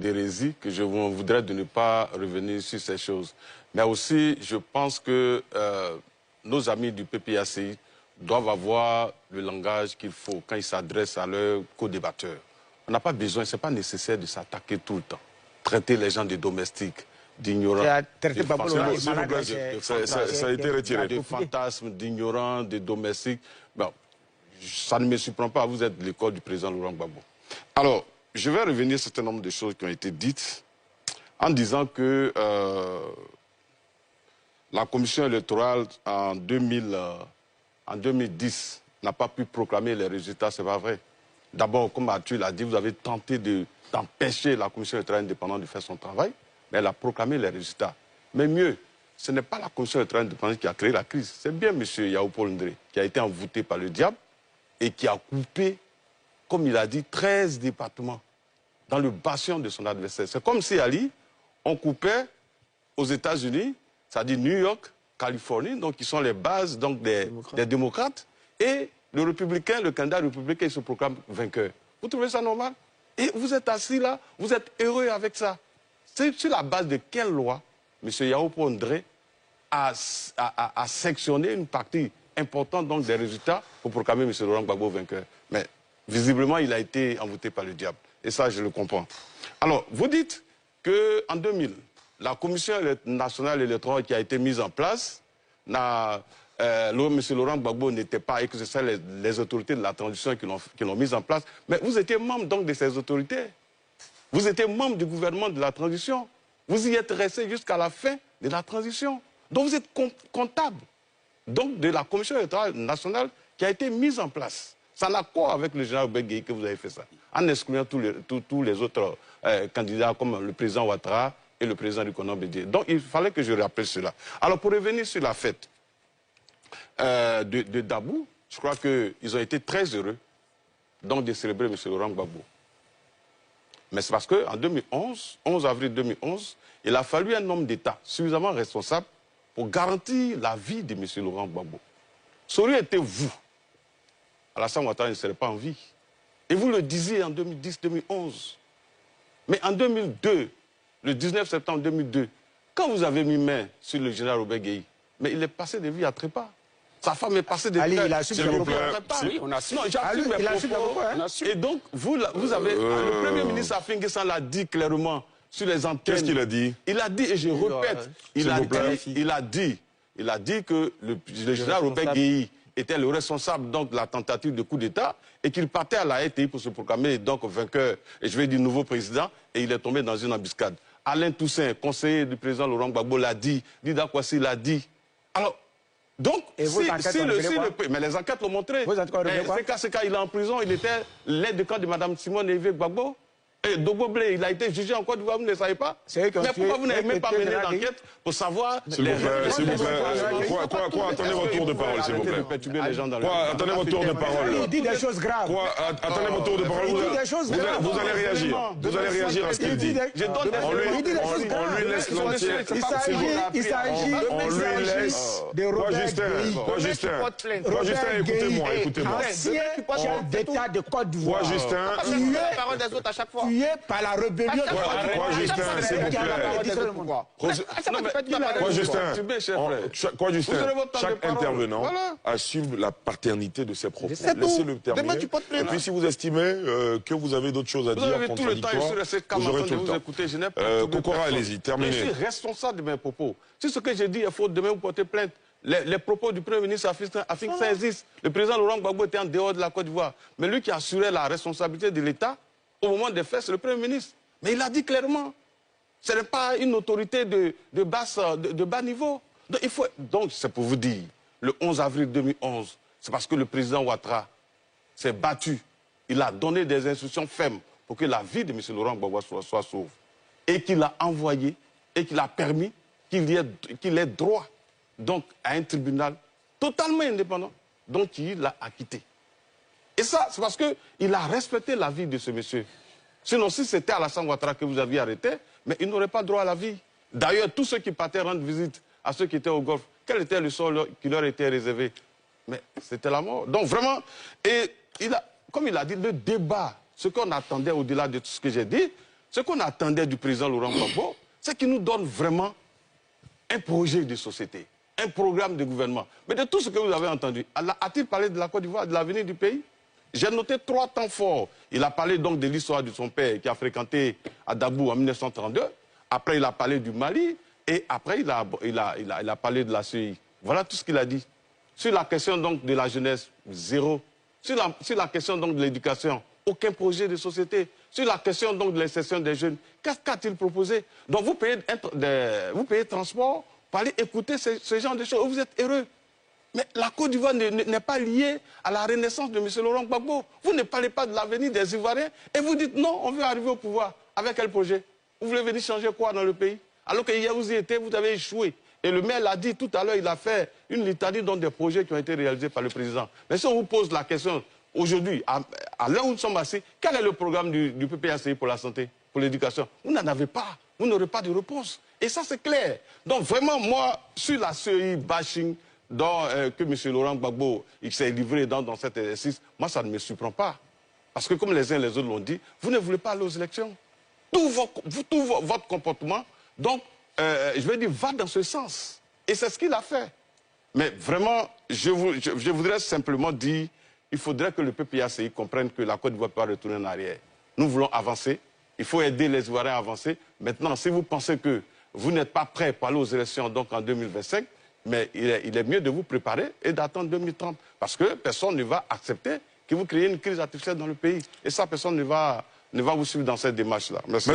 d'hérésie que je vous voudrais de ne pas revenir sur ces choses. Mais aussi, je pense que nos amis du PPACI doivent avoir le langage qu'il faut quand ils s'adressent à leurs co-débatteurs. On n'a pas besoin, ce n'est pas nécessaire de s'attaquer tout le temps. Traiter les gens de domestiques, d'ignorants. Ça a été retiré. De fantasmes, d'ignorants, de domestiques. Bon, ça ne me surprend pas, vous êtes de l'école du président Laurent Gbagbo. Alors, je vais revenir sur un certain nombre de choses qui ont été dites en disant que la commission électorale en 2010 n'a pas pu proclamer les résultats, c'est pas vrai. D'abord, comme Arthur l'a dit, vous avez tenté d'empêcher la commission électorale indépendante de faire son travail, mais elle a proclamé les résultats. Mais mieux, ce n'est pas la commission électorale indépendante qui a créé la crise, c'est bien M. Yao Paul Ndré qui a été envoûté par le diable et qui a coupé, comme il a dit, 13 départements dans le bastion de son adversaire. C'est comme si, Ali, on coupait aux États-Unis, c'est-à-dire New York, Californie, donc qui sont les bases donc, des démocrates, et le républicain, le candidat républicain, il se proclame vainqueur. Vous trouvez ça normal? Et vous êtes assis là, vous êtes heureux avec ça. C'est sur la base de quelle loi M. Yao Paul Ndré a sectionné une partie importante donc, des résultats pour proclamer M. Laurent Gbagbo vainqueur? Mais visiblement, il a été envoûté par le diable. Et ça, je le comprends. Alors, vous dites qu'en 2000, la Commission nationale électorale qui a été mise en place, M. Laurent Gbagbo n'était pas, et que ce sont les autorités de la transition qui l'ont mise en place. Mais vous étiez membre donc de ces autorités. Vous étiez membre du gouvernement de la transition. Vous y êtes resté jusqu'à la fin de la transition. Donc vous êtes comptable donc, de la Commission électorale nationale qui a été mise en place. Ça n'a quoi avec le général Obegueye que vous avez fait ça, en excluant tous les autres candidats comme le président Ouattara et le président Rikonan Bédié. Donc il fallait que je rappelle cela. Alors pour revenir sur la fête de Dabou, je crois qu'ils ont été très heureux donc, de célébrer M. Laurent Gbagbo. Mais c'est parce qu'en 2011, 11 avril 2011, il a fallu un homme d'État suffisamment responsable pour garantir la vie de M. Laurent Gbagbo. Ça aurait été vous. Alassane Ouattara ne serait pas en vie. Et vous le disiez en 2010-2011. Mais en 2002, le 19 septembre 2002, quand vous avez mis main sur le général Obegueye, mais il est passé de vie à trépas. Sa femme est passée de vie à trépas. Oui, on a su. Non, j'assume mes propos. Et donc, vous avez... Le Premier ministre Afin Guessan l'a dit clairement sur les antennes. Qu'est-ce qu'il a dit? Il a dit, et je répète, il a dit que le général Obegueye était le responsable donc, de la tentative de coup d'État et qu'il partait à la RTI pour se proclamer donc vainqueur, et je vais dire nouveau président, et il est tombé dans une embuscade. Alain Toussaint, conseiller du président Laurent Gbagbo, l'a dit, Dida Kwasi l'a dit. Alors, donc, mais les enquêtes l'ont montré. C'est quand il est en prison, il était l'aide de camp de Mme Simone Evé Gbagbo. Et Dogo Blé, il a été jugé en Côte d'Ivoire, vous ne le savez pas? Mais pourquoi vous n'avez même pas mené l'enquête pour savoir... S'il vous plaît, quoi, attendez votre tour de parole, s'il vous plaît. Attendez votre tour de parole. Il dit des choses graves. Attendez votre tour de parole. Vous allez réagir. Vous allez réagir à ce qu'il dit. On lui laisse l'entier. Il s'agit de Robert Gueye. Quoi, Justin, écoutez-moi. Ancien chef d'État de Côte d'Ivoire. Quoi, Justin? Tué par la rébellion. Quoi, Justin, s'il vous plaît? Quoi, Justin? Chaque intervenant assume la paternité de ses propos. Laissez-le terminer. Et puis, si vous estimez que vous avez d'autres choses à dire, vous avez tout le temps, vous aurez tout le temps. Kokora, allez-y, terminez. Je suis responsable de mes propos. Si ce que j'ai dit est faux, demain vous portez plainte. Les propos du Premier ministre Afin que ça existe. Le président Laurent Gbagbo était en dehors de la Côte d'Ivoire. Mais lui qui assurait la responsabilité de l'État, au moment des faits, c'est le Premier ministre. Mais il a dit clairement, ce n'est pas une autorité de bas niveau. Donc c'est pour vous dire, le 11 avril 2011, c'est parce que le président Ouattara s'est battu. Il a donné des instructions fermes pour que la vie de M. Laurent Gbagbo soit sauve. Et qu'il a envoyé, et qu'il a permis qu'il ait droit donc, à un tribunal totalement indépendant, donc il l'a acquitté. Et ça, c'est parce qu'il a respecté la vie de ce monsieur. Sinon, si c'était Alassane Ouattara que vous aviez arrêté, mais il n'aurait pas droit à la vie. D'ailleurs, tous ceux qui partaient rendre visite à ceux qui étaient au Golfe, quel était le sort qui leur était réservé? Mais c'était la mort. Donc vraiment, et comme il a dit, le débat, ce qu'on attendait au-delà de tout ce que j'ai dit, Ce qu'on attendait du président Laurent Gbagbo, c'est qu'il nous donne vraiment un projet de société, un programme de gouvernement. Mais de tout ce que vous avez entendu, a-t-il parlé de la Côte d'Ivoire, de l'avenir du pays? J'ai noté 3 temps forts. Il a parlé donc de l'histoire de son père qui a fréquenté à Dabou en 1932. Après, il a parlé du Mali. Et après, il a parlé de la CEI. Voilà tout ce qu'il a dit. Sur la question donc de la jeunesse, zéro. Sur la question donc de l'éducation, aucun projet de société. Sur la question donc de l'insertion des jeunes, qu'est-ce qu'a-t-il proposé? Donc vous payez transport pour aller écouter ce genre de choses. Vous êtes heureux. Mais la Côte d'Ivoire n'est pas liée à la renaissance de M. Laurent Gbagbo. Vous ne parlez pas de l'avenir des Ivoiriens et vous dites non, on veut arriver au pouvoir. Avec quel projet? Vous voulez venir changer quoi dans le pays? Alors que hier vous y étiez, vous avez échoué. Et le maire l'a dit tout à l'heure, il a fait une litanie dans des projets qui ont été réalisés par le président. Mais si on vous pose la question aujourd'hui, à l'heure où nous sommes assis, quel est le programme du PPACI pour la santé, pour l'éducation? Vous n'en avez pas. Vous n'aurez pas de réponse. Et ça, c'est clair. Donc vraiment, moi, sur la CEI bashing que M. Laurent Gbagbo s'est livré dans cet exercice, moi, ça ne me surprend pas. Parce que comme les uns et les autres l'ont dit, vous ne voulez pas aller aux élections. Tout votre comportement, donc, je vais dire, va dans ce sens. Et c'est ce qu'il a fait. Mais vraiment, je voudrais simplement dire, il faudrait que le PPACI comprenne que la Côte d'Ivoire peut pas retourner en arrière. Nous voulons avancer. Il faut aider les Ivoiriens à avancer. Maintenant, si vous pensez que vous n'êtes pas prêts pour aller aux élections donc en 2025, mais il est mieux de vous préparer et d'attendre 2030. Parce que personne ne va accepter que vous créez une crise artificielle dans le pays. Et ça, personne ne va vous suivre dans cette démarche-là. Merci.